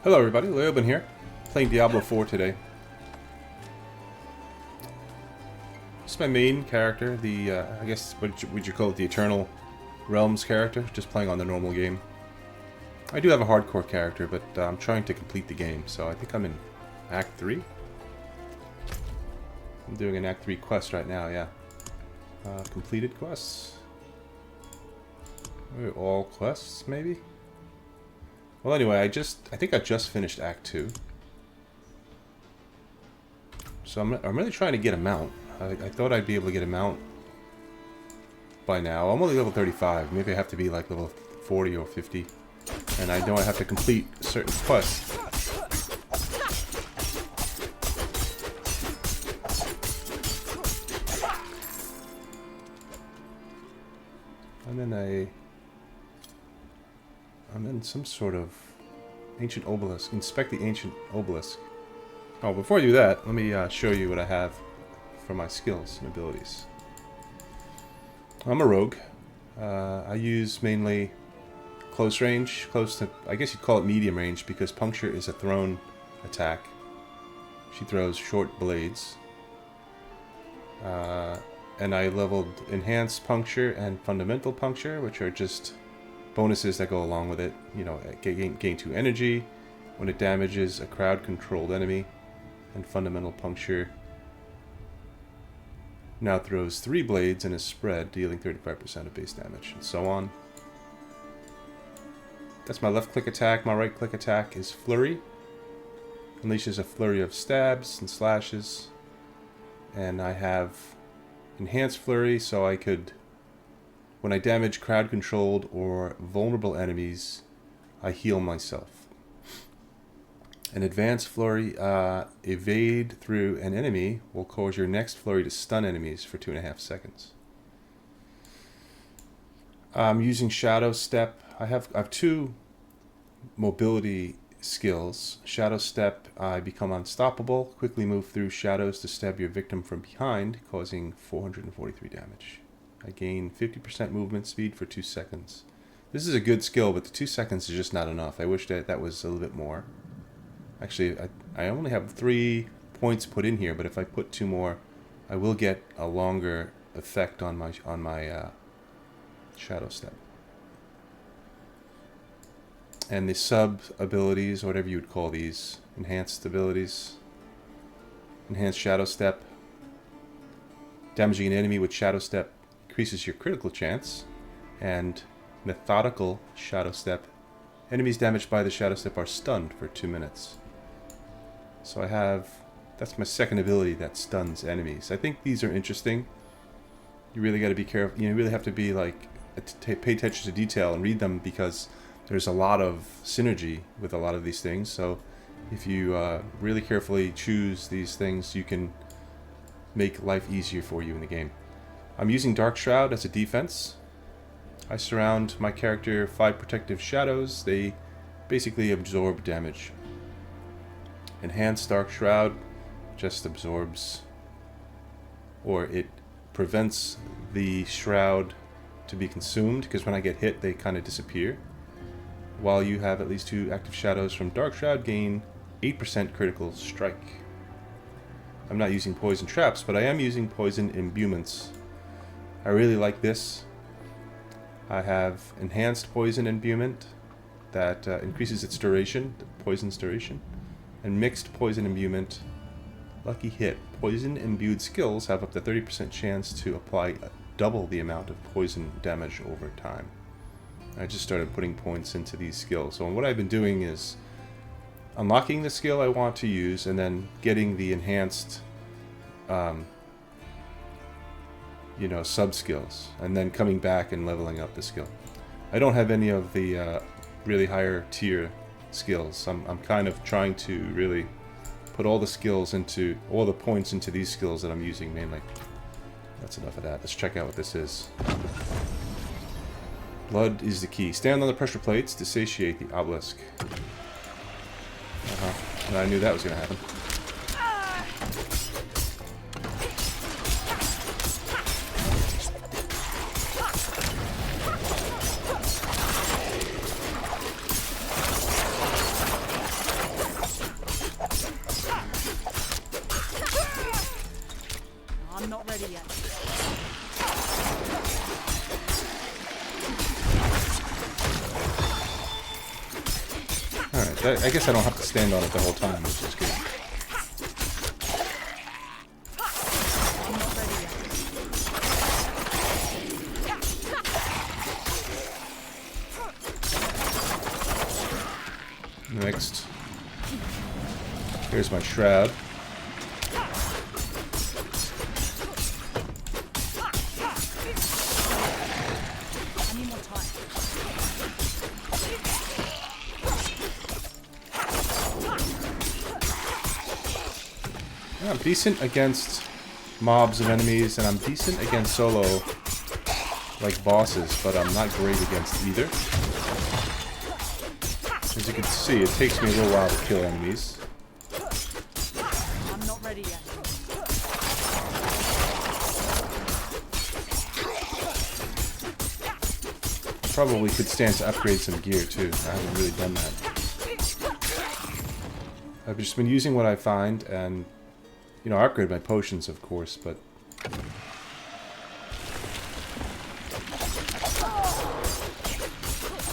Hello everybody, Leoben here, playing Diablo 4 today. This is my main character, the, I guess, what would you call it, the Eternal Realms character, just playing on the normal game. I do have a hardcore character, but I'm trying to complete the game, so I think I'm in Act 3. I'm doing an Act 3 quest right now, yeah. Completed quests. All quests, maybe? Well, anyway, I think I just finished Act 2. So I'm really trying to get a mount. I thought I'd be able to get a mount by now. I'm only level 35. Maybe I have to be like level 40 or 50. And I know I have to complete certain quests. I'm in some sort of ancient obelisk. Inspect the ancient obelisk. Oh, before I do that, let me show you what I have for my skills and abilities. I'm a rogue. I use mainly close range, close to, I guess you'd call it medium range, because puncture is a thrown attack. She throws short blades. And I leveled enhanced puncture and fundamental puncture, which are just bonuses that go along with it. You know, gain 2 energy when it damages a crowd-controlled enemy, and fundamental puncture now throws 3 blades and is spread, dealing 35% of base damage, and so on. That's my left-click attack. My right-click attack is Flurry. Unleashes a flurry of stabs and slashes. And I have enhanced Flurry, so I could, when I damage crowd-controlled or vulnerable enemies, I heal myself. An advanced Flurry, evade through an enemy will cause your next Flurry to stun enemies for 2.5 seconds. I'm using Shadow Step. I have 2 mobility skills. Shadow Step, I become unstoppable. Quickly move through shadows to stab your victim from behind, causing 443 damage. I gain 50% movement speed for 2 seconds. This is a good skill, but the 2 seconds is just not enough. I wish that was a little bit more. Actually, I only have 3 points put in here, but if I put 2 more, I will get a longer effect on my Shadow Step. And the sub abilities, or whatever you would call these, enhanced abilities. Enhanced Shadow Step. Damaging an enemy with Shadow Step increases your critical chance. And methodical Shadow Step. Enemies damaged by the Shadow Step are stunned for 2 minutes. So I have, that's my second ability that stuns enemies. I think these are interesting. You really got to be careful. You really have to be like, pay attention to detail and read them, because there's a lot of synergy with a lot of these things. So if you really carefully choose these things, you can make life easier for you in the game. I'm using Dark Shroud as a defense. I surround my character 5 protective shadows. They basically absorb damage. Enhanced Dark Shroud just absorbs, or it prevents the shroud to be consumed, because when I get hit they kind of disappear. While you have at least 2 active shadows from Dark Shroud, gain 8% critical strike. I'm not using poison traps, but I am using poison imbuements. I really like this. I have enhanced poison imbuement that increases its duration, the poison's duration, and mixed poison imbuement. Lucky hit. Poison imbued skills have up to 30% chance to apply double the amount of poison damage over time. I just started putting points into these skills. So what I've been doing is unlocking the skill I want to use, and then getting the enhanced sub skills, and then coming back and leveling up the skill. I don't have any of the really higher tier skills. I'm kind of trying to really put all the points into these skills that I'm using mainly. That's enough of that. Let's check out what this is. Blood is the key. Stand on the pressure plates to satiate the obelisk. I knew that was going to happen. I guess I don't have to stand on it the whole time, which is good. Next, here's my shroud. I'm decent against mobs of enemies, and I'm decent against solo, like bosses, but I'm not great against either. As you can see, it takes me a little while to kill enemies. I'm not ready yet. Probably could stand to upgrade some gear too. I haven't really done that. I've just been using what I find, and you know, I upgrade my potions, of course, but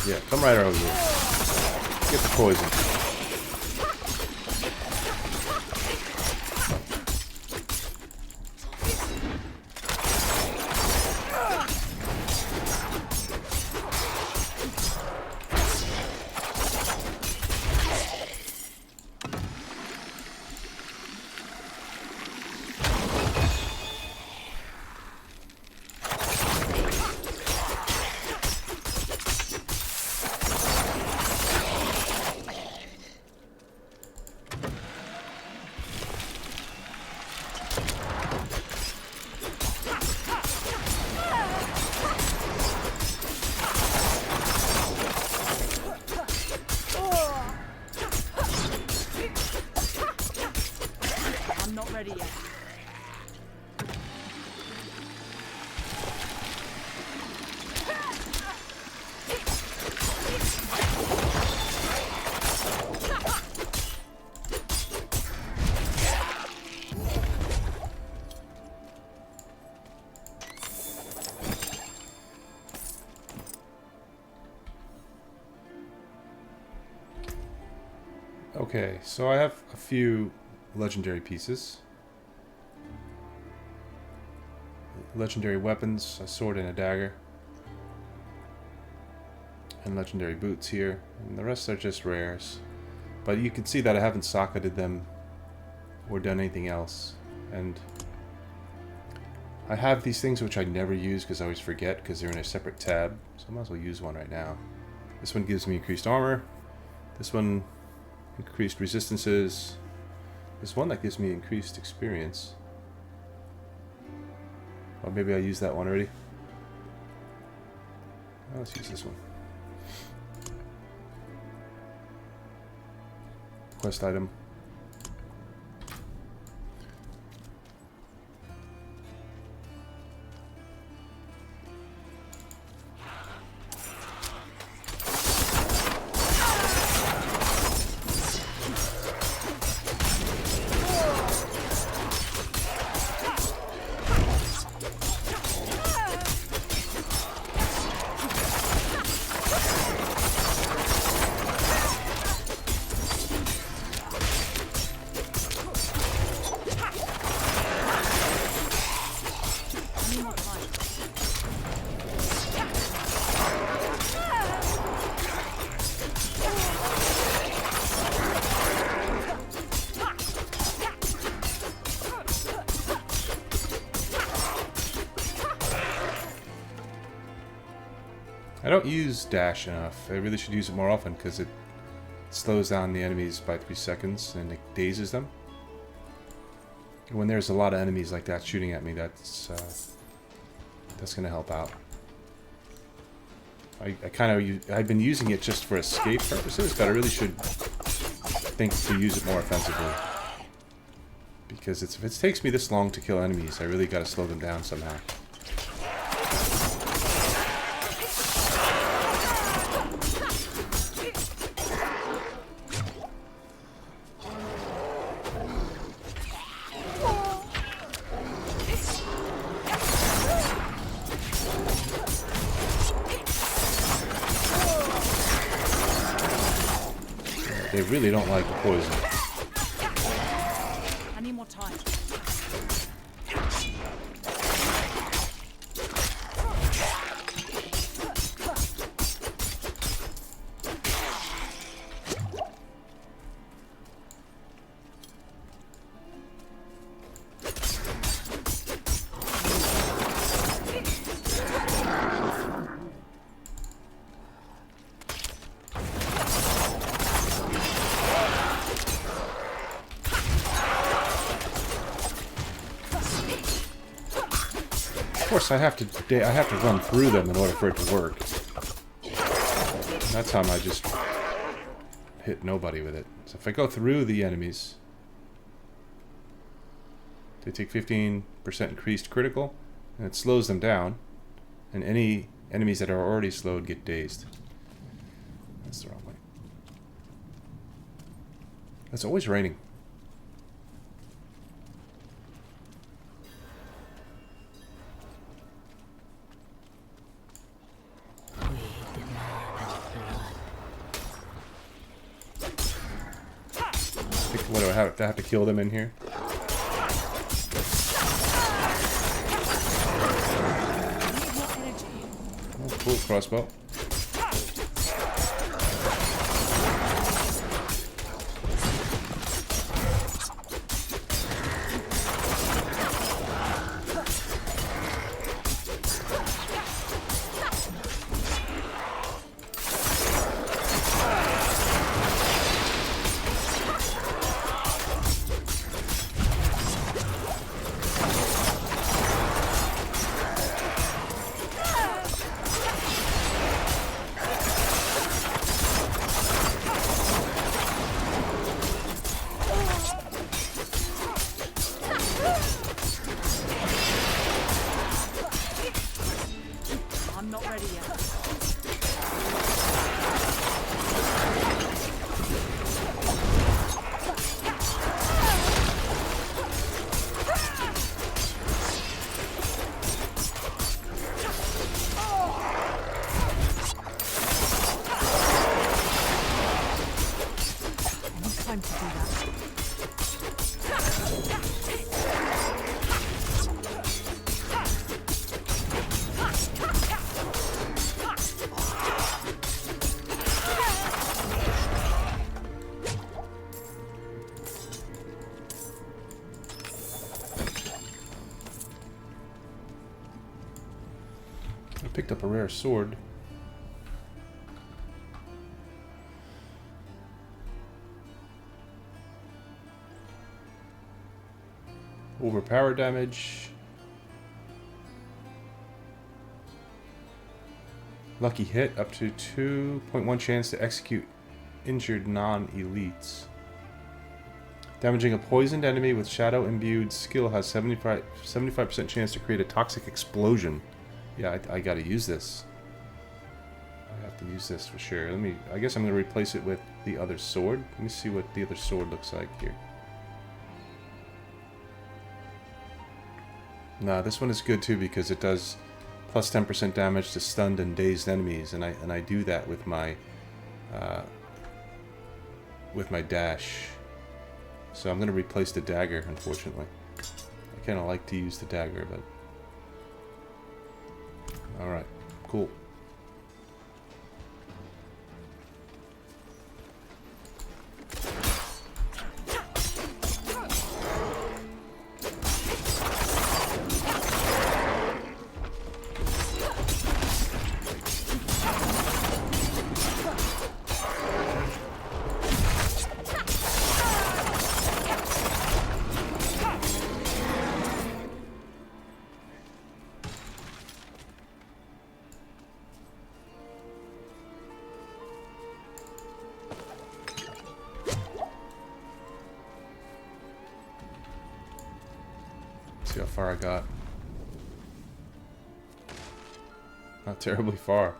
yeah, come right over here. Get the poison. I'm not ready yet. Okay, so I have a few legendary pieces. Legendary weapons, a sword and a dagger. And legendary boots here. And the rest are just rares. But you can see that I haven't socketed them or done anything else. And I have these things which I never use because I always forget because they're in a separate tab. So I might as well use one right now. This one gives me increased armor. This one increased resistances. There's one that gives me increased experience. Or maybe I used that one already. Let's use this one. Quest item. I don't use dash enough. I really should use it more often because it slows down the enemies by 3 seconds and it dazes them. When there's a lot of enemies like that shooting at me, that's going to help out. I've been using it just for escape purposes, but I really should think to use it more offensively. Because if it takes me this long to kill enemies, I really got to slow them down somehow. They really don't like the poison. I need more time. Of course, I have to run through them in order for it to work. That time I just hit nobody with it. So if I go through the enemies, they take 15% increased critical, and it slows them down. And any enemies that are already slowed get dazed. That's the wrong way. It's always raining. What do I have? Do I have to kill them in here? Oh, cool, crossbow. I'm not ready yet. Time to do that. I picked up a rare sword. Overpower damage. Lucky hit, up to 2.1 chance to execute injured non-elites. Damaging a poisoned enemy with shadow imbued skill has 75% chance to create a toxic explosion. Yeah, I gotta use this. I have to use this for sure. I guess I'm gonna replace it with the other sword. Let me see what the other sword looks like here. Nah, this one is good too because it does plus 10% damage to stunned and dazed enemies, and I do that with my dash. So I'm gonna replace the dagger, unfortunately. I kinda like to use the dagger, but alright, cool. See how far I got. Not terribly far.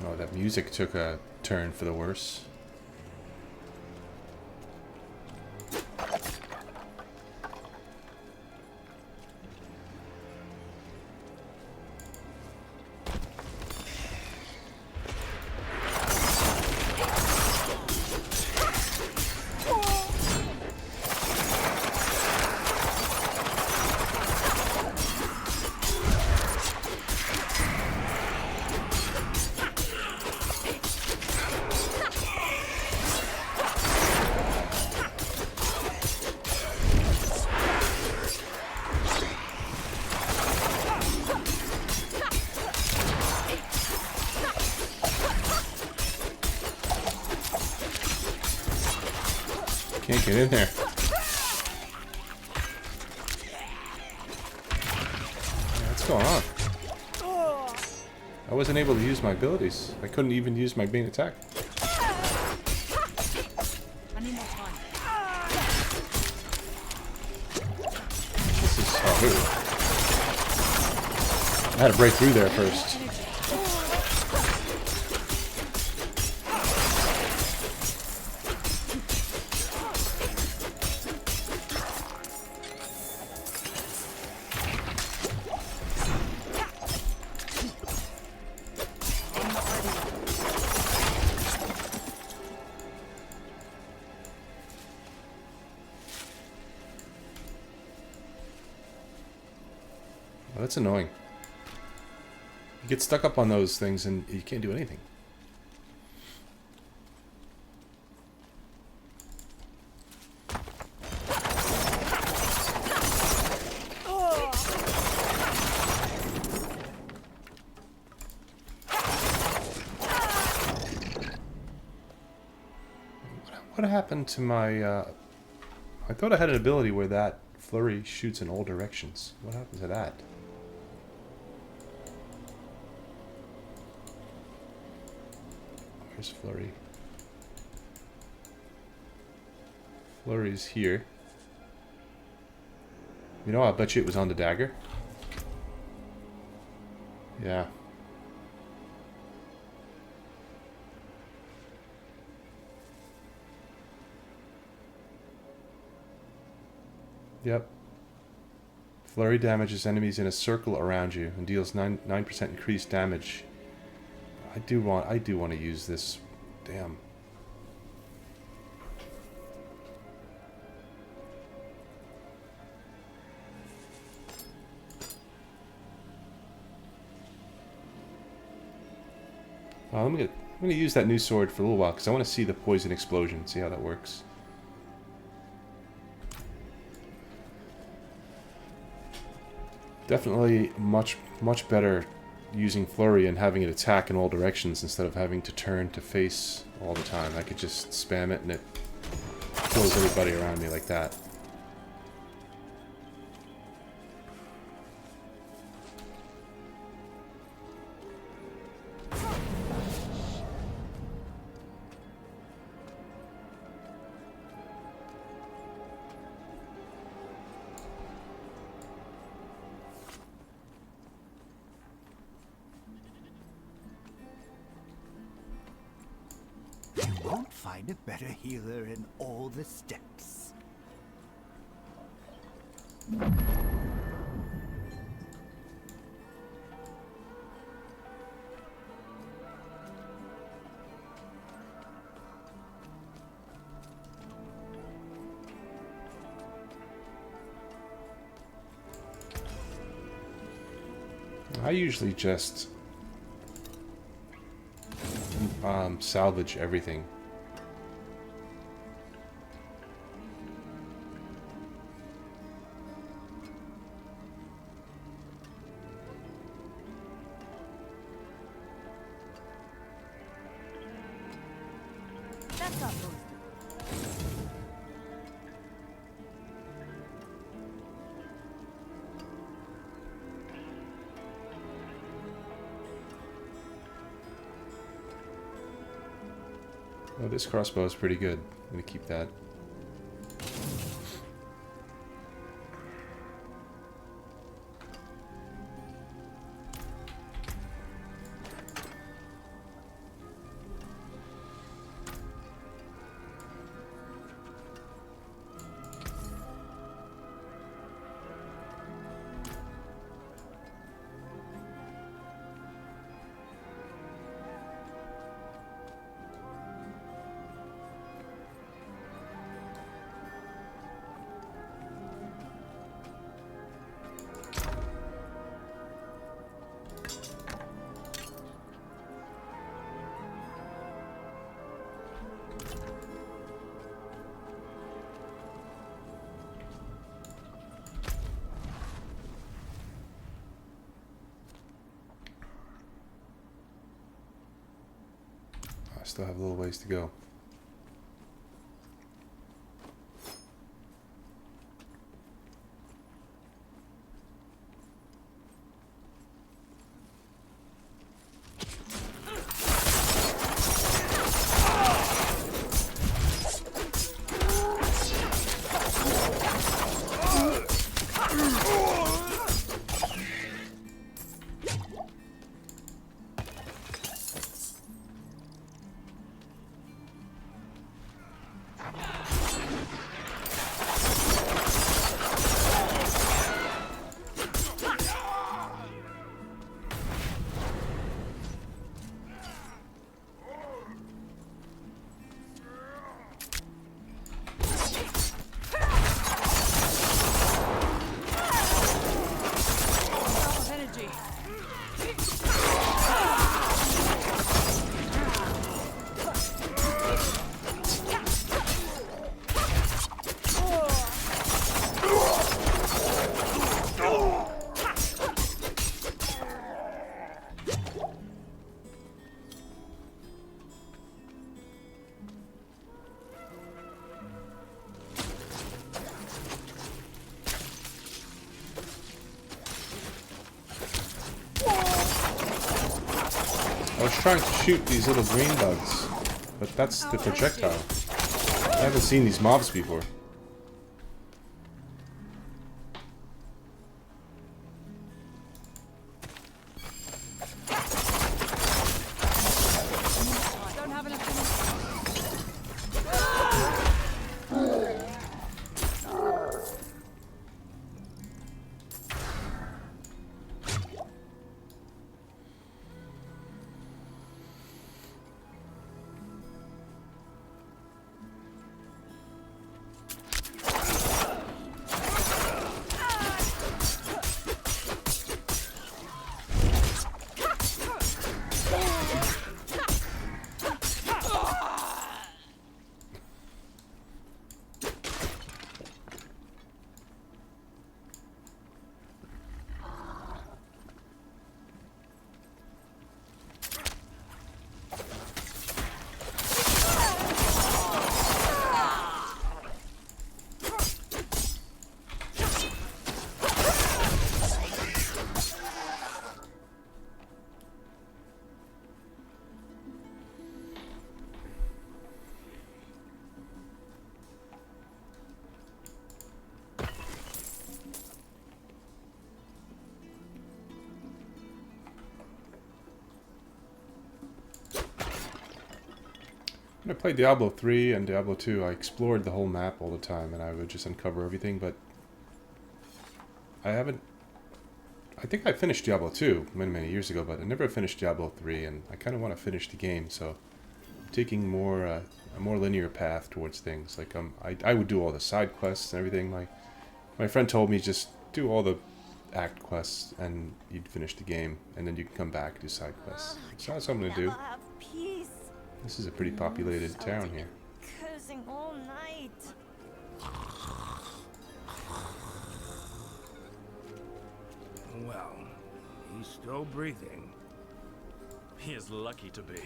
Oh, that music took a turn for the worse. Can't get in there. What's going on? I wasn't able to use my abilities. I couldn't even use my main attack. I need more time. This is I had to break through there first. Well, that's annoying. You get stuck up on those things and you can't do anything. What happened to my... I thought I had an ability where that flurry shoots in all directions. What happened to that? Where's flurry? Flurry's here. You know, I bet you it was on the dagger. Yeah. Yep. Flurry damages enemies in a circle around you and deals 9% increased damage. I do want to use this. Damn. I'm gonna use that new sword for a little while because I want to see the poison explosion, see how that works. Definitely much better using flurry and having it attack in all directions instead of having to turn to face all the time. I could just spam it and it kills everybody around me like that. Find a better healer in all the steppes. I usually just salvage everything. That's not roasted. Oh, this crossbow is pretty good. I'm gonna keep that. still have a little ways to go. Of energy. I was trying to shoot these little green bugs, but that's the projectile. I haven't seen these mobs before. Don't have enough energy. When I played Diablo 3 and Diablo 2, I explored the whole map all the time, and I would just uncover everything, but I haven't... I think I finished Diablo 2 many, many years ago, but I never finished Diablo 3, and I kind of want to finish the game, so I'm taking more a more linear path towards things. Like, I would do all the side quests and everything. My friend told me just do all the act quests, and you'd finish the game, and then you can come back and do side quests. So that's what I'm going to do. Never have peace. This is a pretty populated town here. Cursing all night. Well, he's still breathing. He is lucky to be.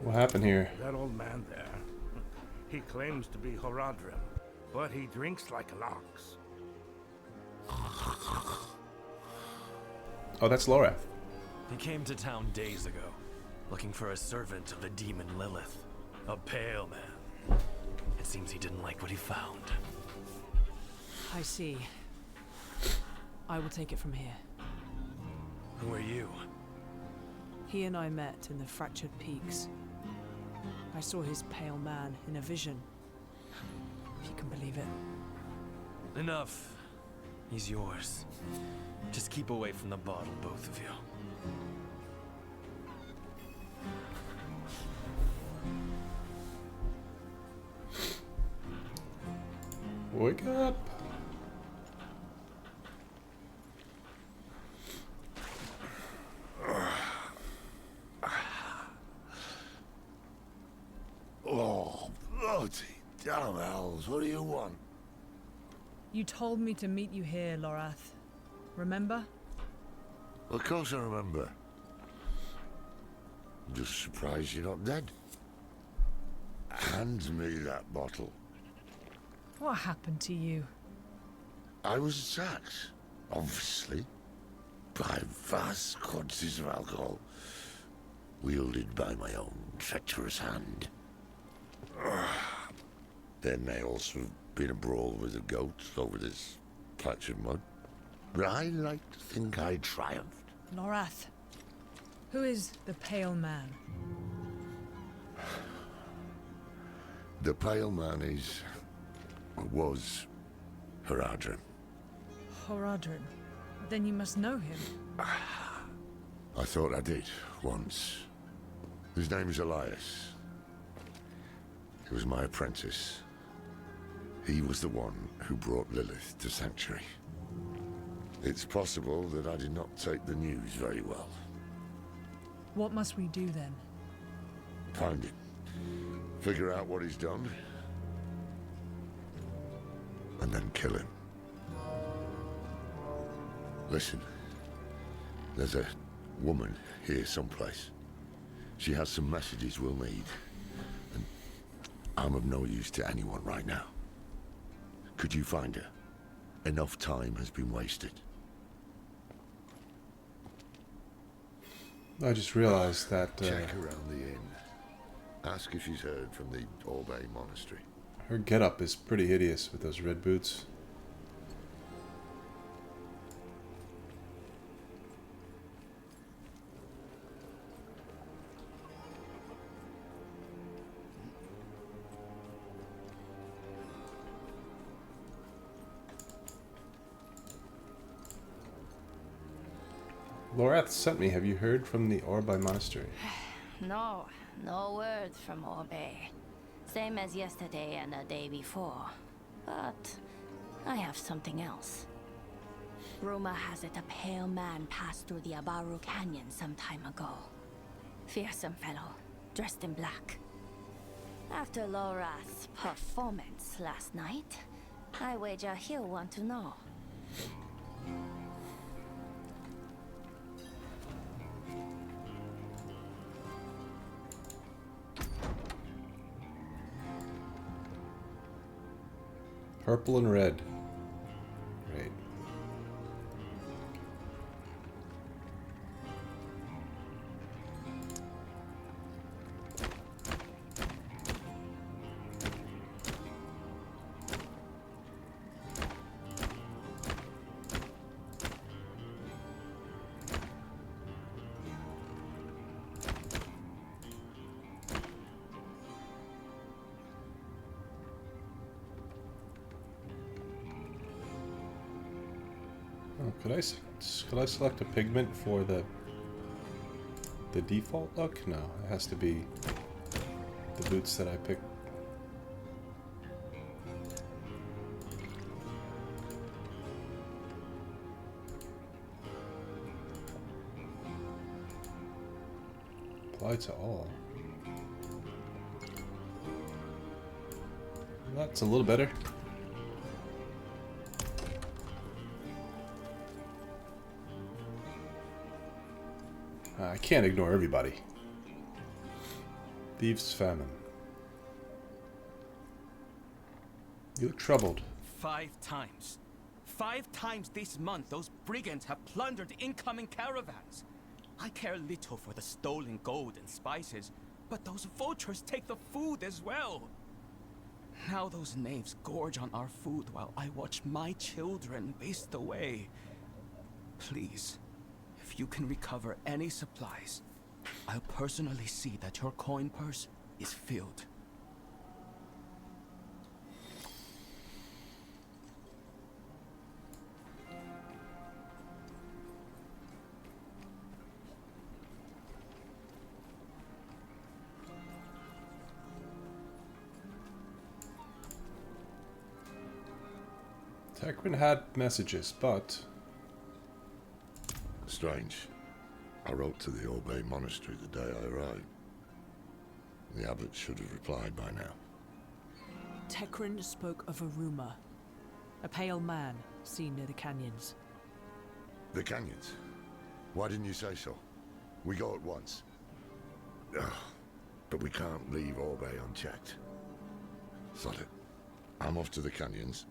What happened here? That old man there. He claims to be Horadrim, but he drinks like an ox. Oh, that's Lorath. He came to town days ago, looking for a servant of the demon Lilith. A pale man. It seems he didn't like what he found. I see. I will take it from here. Who are you? He and I met in the Fractured Peaks. I saw his pale man in a vision. If you can believe it. Enough. He's yours. Just keep away from the bottle, both of you. Wake up! Oh, bloody damn hells, what do you want? You told me to meet you here, Lorath. Remember? Of course I remember. Just surprised you're not dead. Hand me that bottle. What happened to you? I was attacked, obviously, by vast quantities of alcohol, wielded by my own treacherous hand. There may also have been a brawl with a goat over this patch of mud, but I like to think I triumphed. Lorath. Who is the Pale Man? The Pale Man was Horadrim. Horadrim. Then you must know him. I thought I did, once. His name is Elias. He was my apprentice. He was the one who brought Lilith to Sanctuary. It's possible that I did not take the news very well. What must we do then? Find him. Figure out what he's done. And then kill him. Listen. There's a woman here someplace. She has some messages we'll need. And I'm of no use to anyone right now. Could you find her? Enough time has been wasted. I just realized that Check around the inn. Ask if she's heard from the Orbe Monastery. her getup is pretty hideous with those red boots. Lorath sent me. Have you heard from the Orbe Monastery? No, no word from Orbe. Same as yesterday and the day before. But I have something else. Rumor has it a pale man passed through the Abaru Canyon some time ago. Fearsome fellow, dressed in black. After Lorath's performance last night, I wager he'll want to know. Purple and red. Great. Oh, could I select a pigment for the default look? No, it has to be the boots that I picked. Apply to all. That's a little better. I can't ignore everybody. Thieves' famine. You look troubled. 5 times. 5 times this month, those brigands have plundered incoming caravans. I care little for the stolen gold and spices, but those vultures take the food as well. Now those knaves gorge on our food while I watch my children waste away. Please, if you can recover any supplies, I'll personally see that your coin purse is filled. Tekrin had messages, but Strange. I wrote to the Orbe Monastery the day I arrived. The abbot should have replied by now. Tekrin spoke of a rumor. A pale man seen near the canyons. The canyons? Why didn't you say so? We go at once. But we can't leave Orbay unchecked. Sod it. I'm off to the canyons.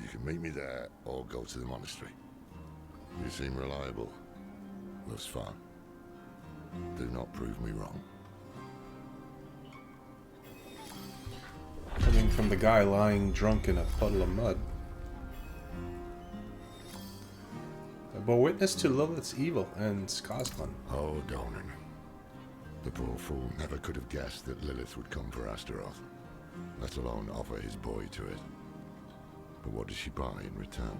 You can meet me there or go to the monastery. You seem reliable thus far. Do not prove me wrong. Coming from the guy lying drunk in a puddle of mud. I bore witness to Lilith's evil and Skosman. Oh, Donan. The poor fool never could have guessed that Lilith would come for Astaroth, let alone offer his boy to it. But what does she buy in return?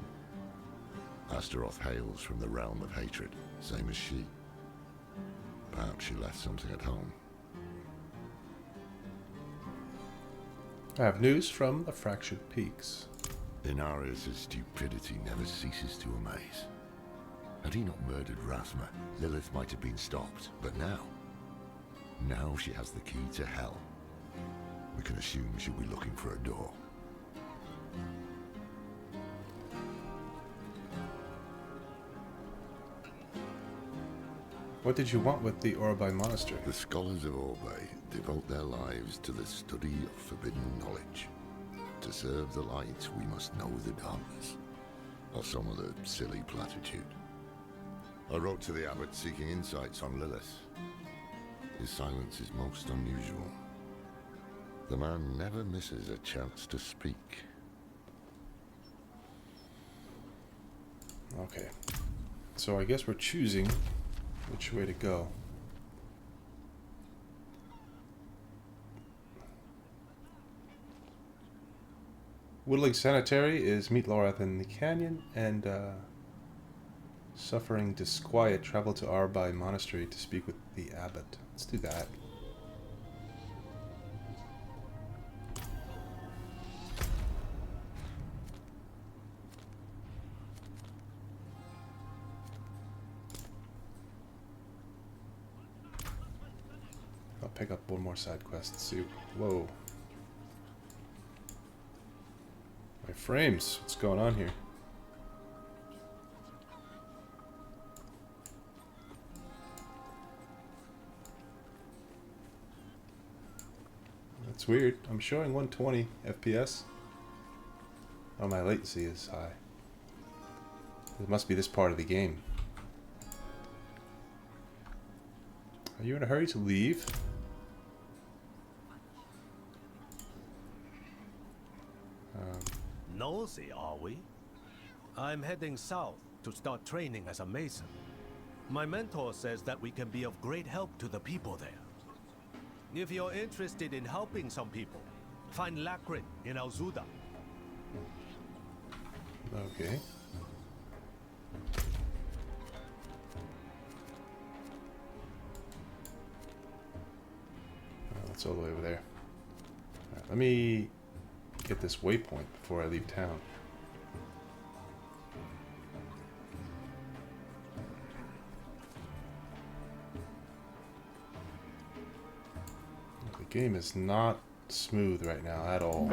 Astaroth hails from the realm of hatred, same as she. Perhaps she left something at home. I have news from the Fractured Peaks. Inarius' stupidity never ceases to amaze. Had he not murdered Rathma, Lilith might have been stopped, but now she has the key to hell. We can assume she'll be looking for a door. What did you want with the Orbai Monastery? The scholars of Orbay devote their lives to the study of forbidden knowledge. To serve the light, we must know the darkness, or some other silly platitude. I wrote to the abbot seeking insights on Lilith. His silence is most unusual. The man never misses a chance to speak. Okay. So I guess we're choosing which way to go. Woodling Sanitary is meet Lorath in the canyon, and suffering disquiet, travel to Arbai Monastery to speak with the abbot. Let's do that. I'll pick up one more side quest. See. Whoa. My frames. What's going on here? That's weird. I'm showing 120 FPS. Oh, my latency is high. It must be this part of the game. Are you in a hurry to leave? Nosy, are we? I'm heading south to start training as a mason. My mentor says that we can be of great help to the people there. If you're interested in helping some people, find Lakrin in Alzuda. Okay. Oh, that's all the way over there. All right, let me get this waypoint before I leave town. The game is not smooth right now at all.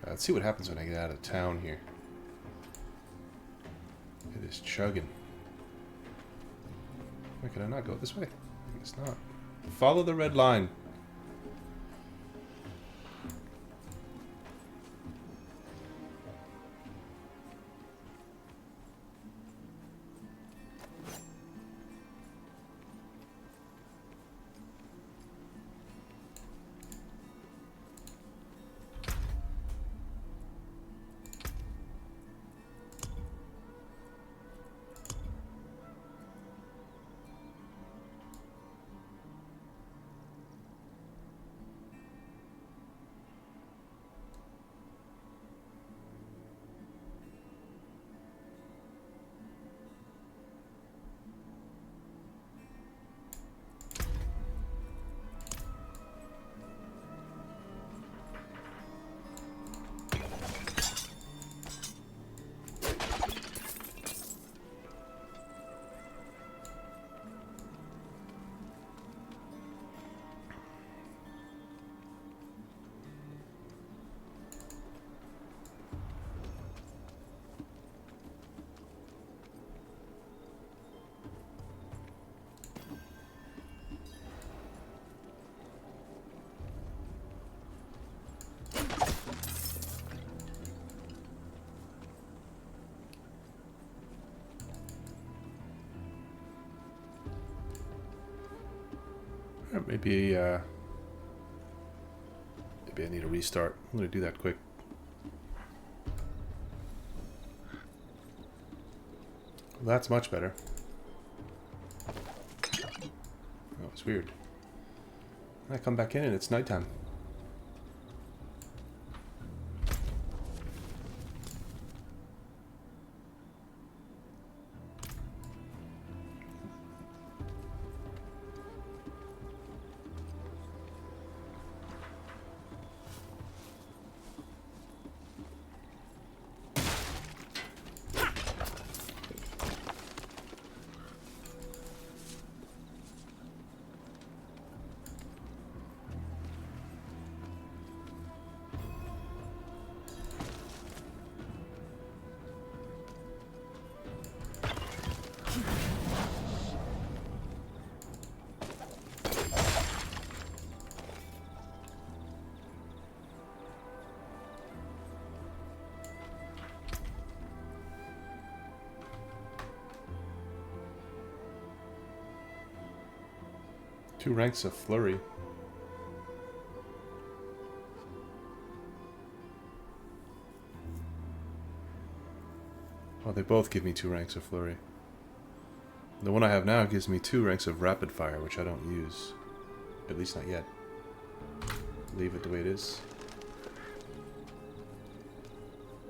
Let's see what happens when I get out of town here. It is chugging. Wait, can I not go this way? I guess not. Follow the red line. Maybe I need a restart. I'm gonna do that quick. Well, that's much better. Oh, it's weird. I come back in and it's nighttime. Two ranks of flurry. Well, they both give me 2 ranks of flurry. The one I have now gives me 2 ranks of rapid fire, which I don't use. At least not yet. Leave it the way it is.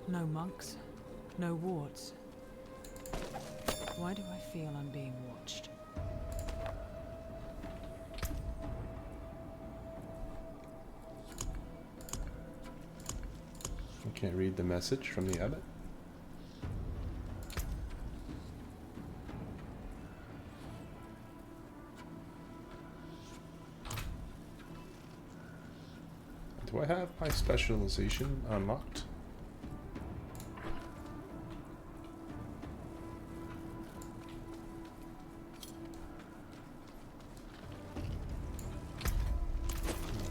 No monks, no wards. Why do I feel I'm being watched? I can't read the message from the abbot. Do I have my specialization unlocked?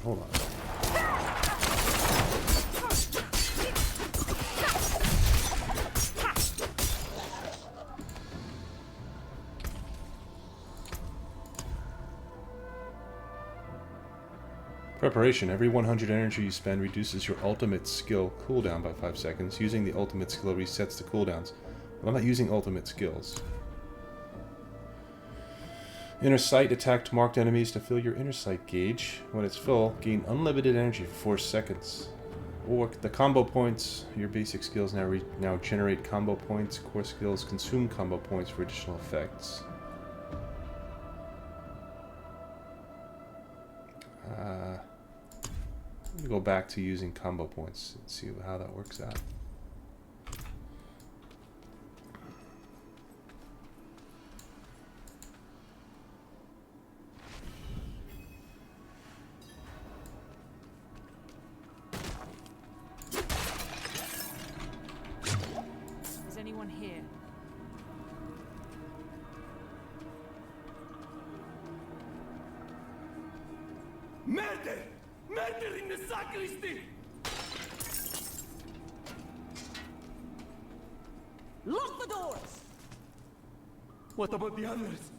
Hold on. Preparation. Every 100 energy you spend reduces your ultimate skill cooldown by 5 seconds. Using the ultimate skill resets the cooldowns. But I'm not using ultimate skills. Inner sight. Attack marked enemies to fill your inner sight gauge. When it's full, gain unlimited energy for 4 seconds. Or the combo points. Your basic skills now generate combo points. Core skills consume combo points for additional effects. Let me go back to using combo points and see how that works out. Is anyone here? Murder! Murder in the sacristy! Lock the doors! What about the others?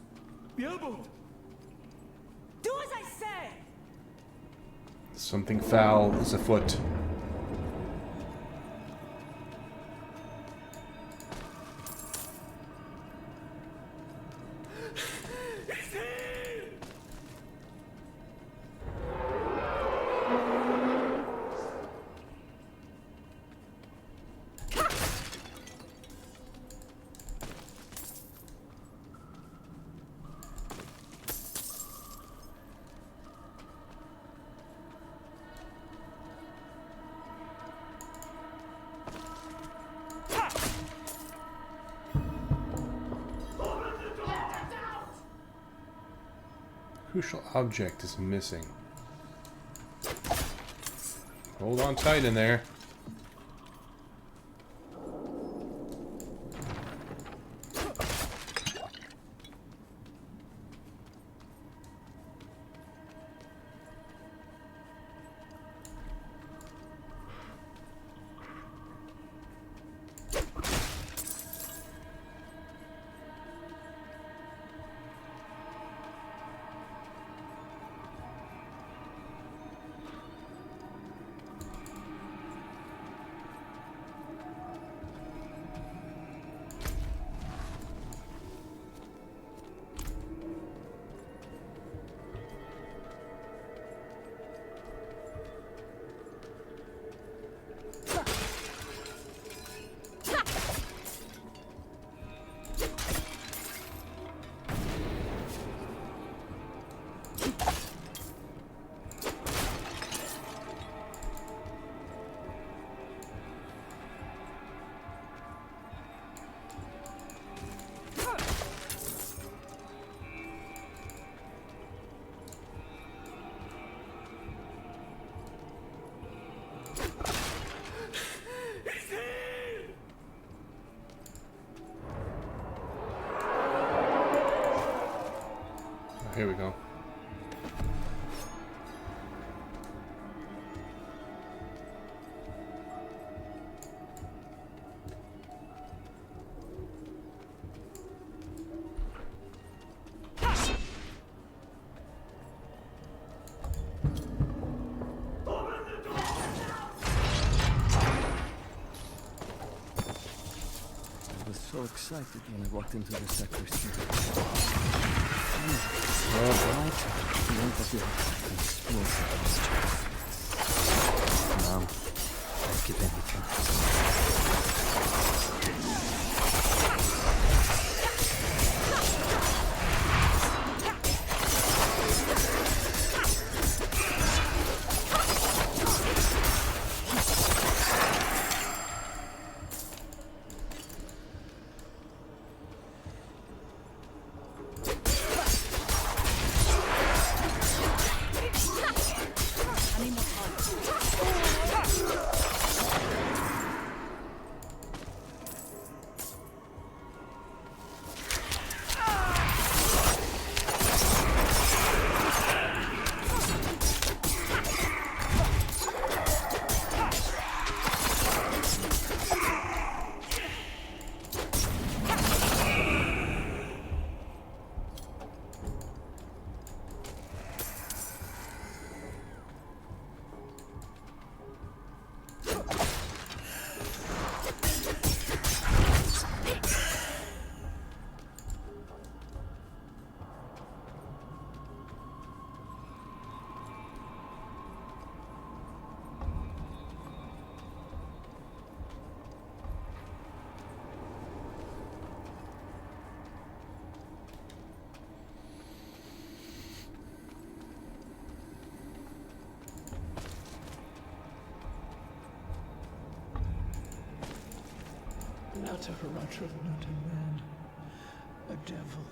Diablo! Do as I say! Something foul is afoot. He's here! Crucial object is missing. Hold on tight in there. here we go. I was so excited when I walked into the sacristy. Now, I'll give anything. Not a Haratrim, not a man. A devil.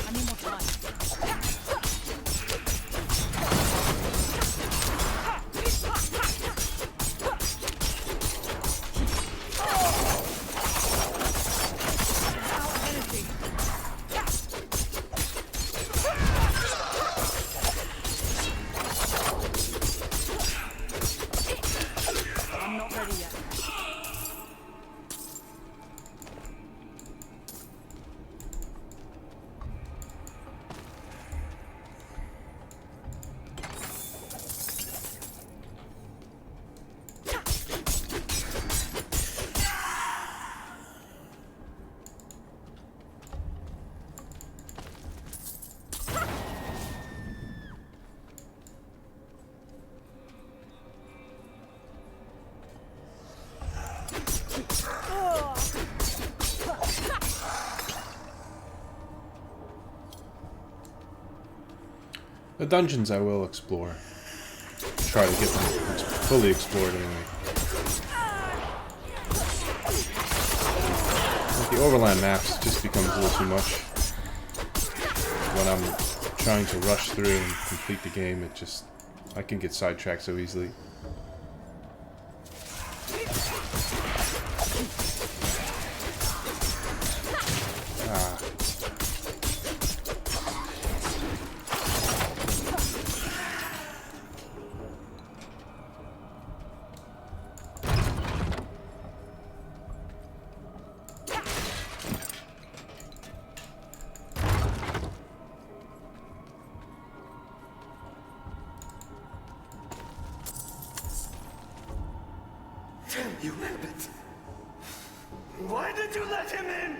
I need more time. I'm not ready yet. The dungeons I will explore. Try to get them fully explored anyway. Like the overland maps just becomes a little too much. When I'm trying to rush through and complete the game, I can get sidetracked so easily. You rabbit! Why did you let him in?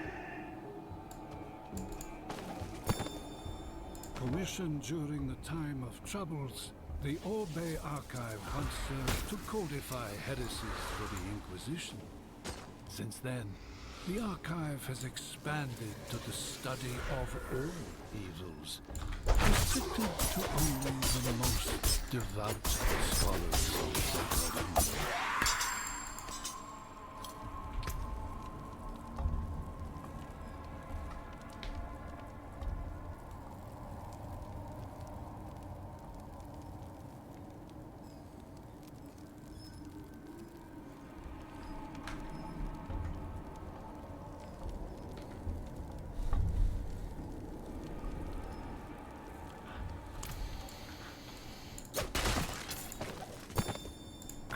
Commissioned during the time of troubles, the Obey Archive once served to codify heresies for the Inquisition. Since then, the Archive has expanded to the study of all evils, restricted to only the most devout scholars of the Brotherhood.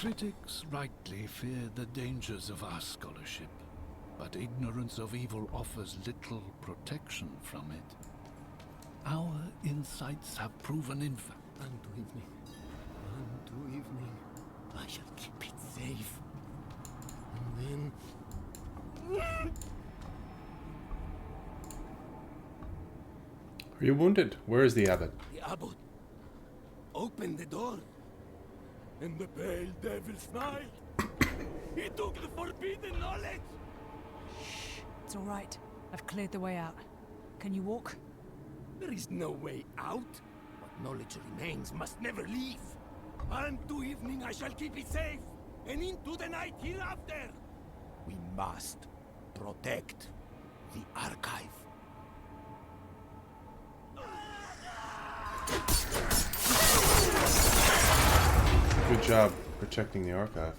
Critics rightly fear the dangers of our scholarship, but ignorance of evil offers little protection from it. Our insights have proven invaluable. Unto evening. Unto evening. I shall keep it safe. And then... Are you wounded? Where is the abbot? The abbot opened the door, and the pale devil smiled. He took the forbidden knowledge. It's all right. I've cleared the way out. Can you walk? There is no way out. What knowledge remains must never leave. Unto evening I shall keep it safe, and into the night hereafter. We must protect the archive. Good job protecting the archive.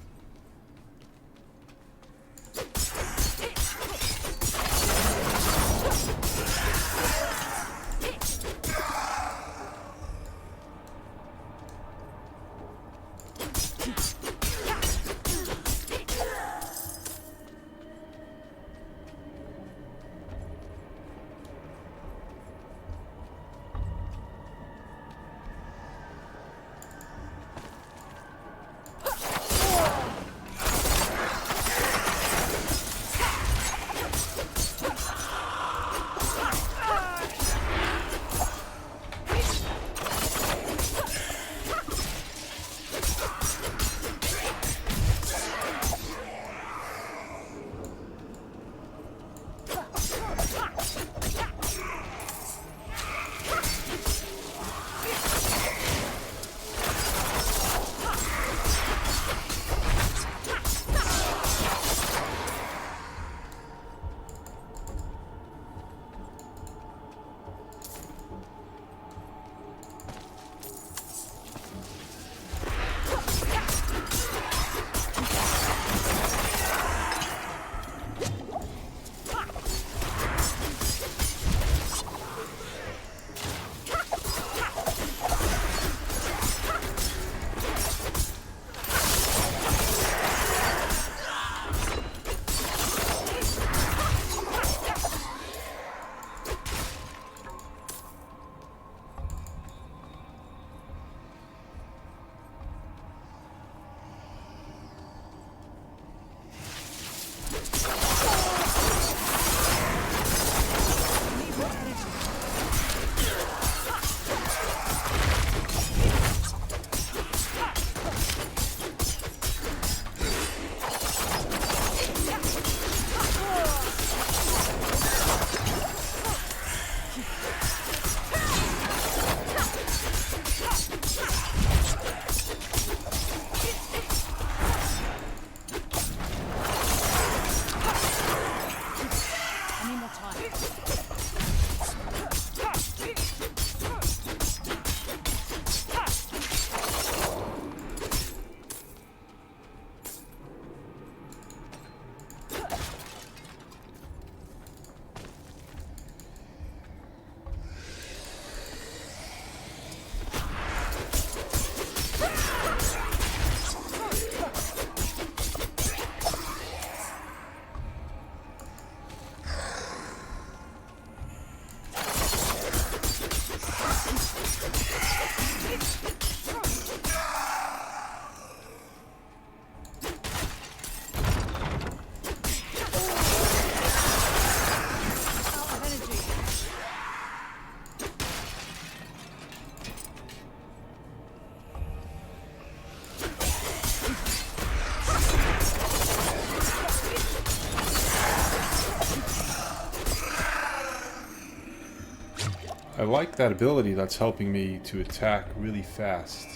I like that ability that's helping me to attack really fast.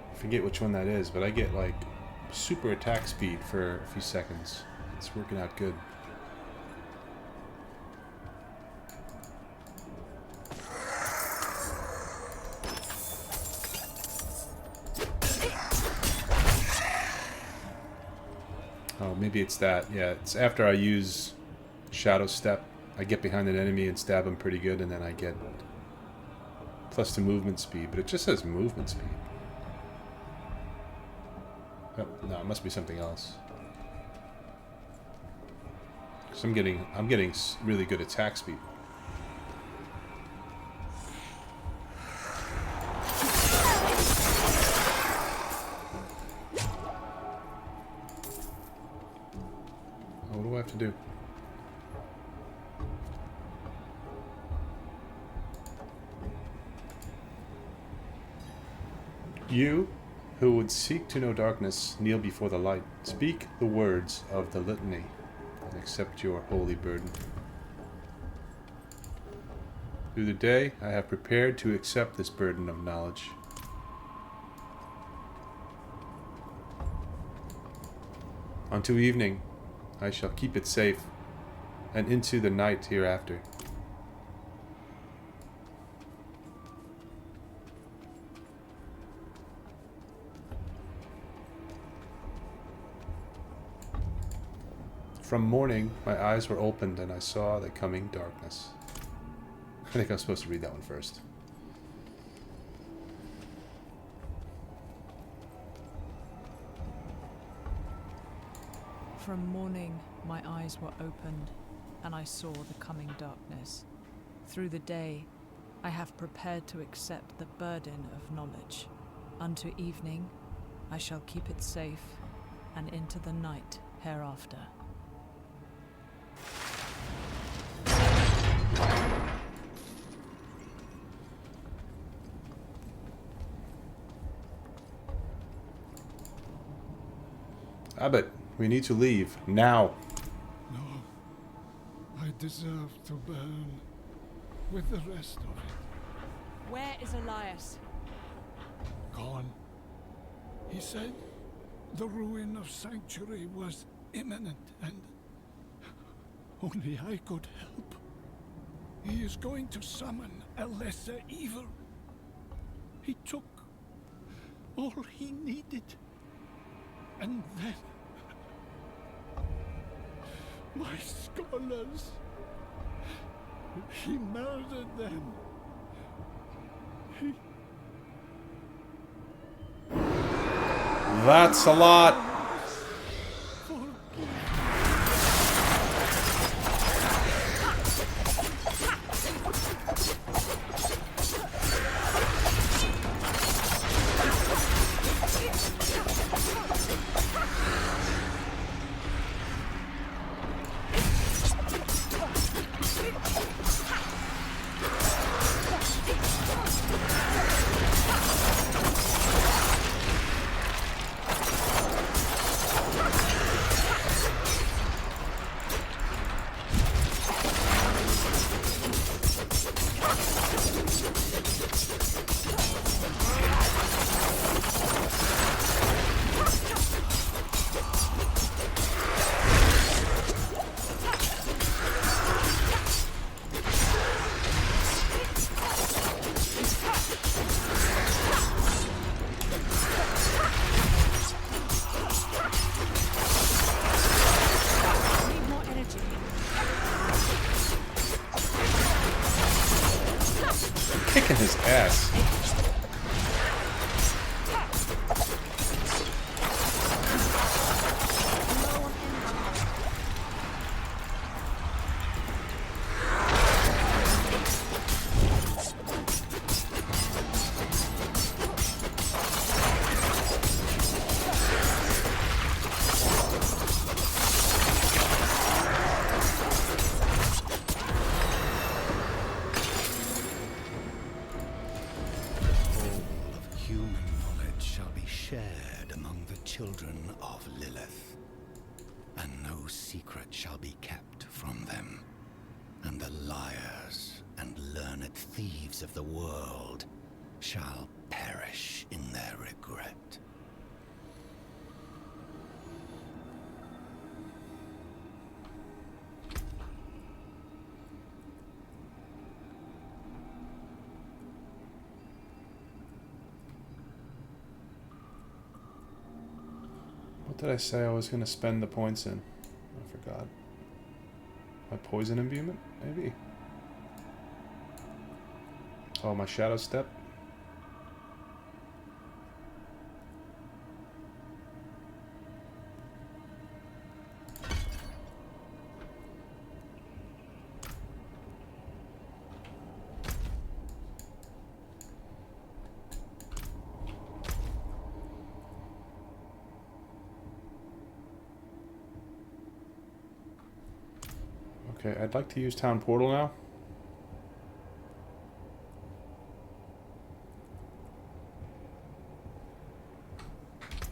I forget which one that is, but I get like super attack speed for a few seconds. It's working out good. Oh, maybe it's that. Yeah, it's after I use Shadow Step. I get behind an enemy and stab him pretty good, and then I get plus to movement speed, but it just says movement speed. Oh, no, it must be something else. 'Cause I'm getting really good attack speed. Oh, what do I have to do? You, who would seek to know darkness, kneel before the light. Speak the words of the litany, and accept your holy burden. Through the day, I have prepared to accept this burden of knowledge. Unto evening, I shall keep it safe, and into the night hereafter. From morning, my eyes were opened, and I saw the coming darkness. I think I'm supposed to read that one first. From morning, my eyes were opened, and I saw the coming darkness. Through the day, I have prepared to accept the burden of knowledge. Unto evening, I shall keep it safe, and into the night hereafter. Abbot, we need to leave. Now. No. I deserve to burn with the rest of it. Where is Elias? Gone. He said the ruin of Sanctuary was imminent and only I could help. He is going to summon a lesser evil. He took all he needed. And then my scholars, he murdered them. That's a lot. Kicking his ass. Children of Lilith, and no secret shall be kept from them, and the liars and learned thieves of the world shall perish in their regret. What did I say I was going to spend the points in? I forgot. My poison imbuement, maybe? Oh, my shadow step? Okay, I'd like to use Town Portal now.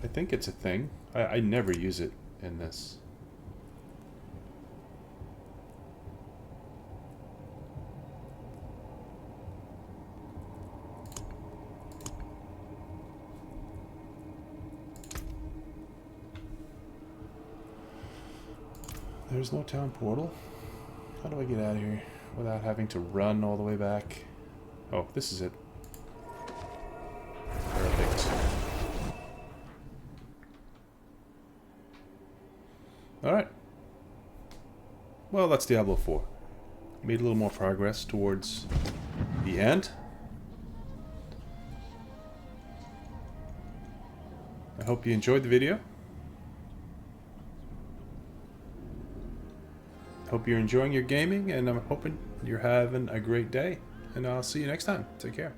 I think it's a thing. I never use it in this. There's no town portal. How do I get out of here without having to run all the way back? Oh, this is it. Perfect. Alright. Well, that's Diablo 4. Made a little more progress towards the end. I hope you enjoyed the video. Hope you're enjoying your gaming, and I'm hoping you're having a great day. And I'll see you next time. Take care.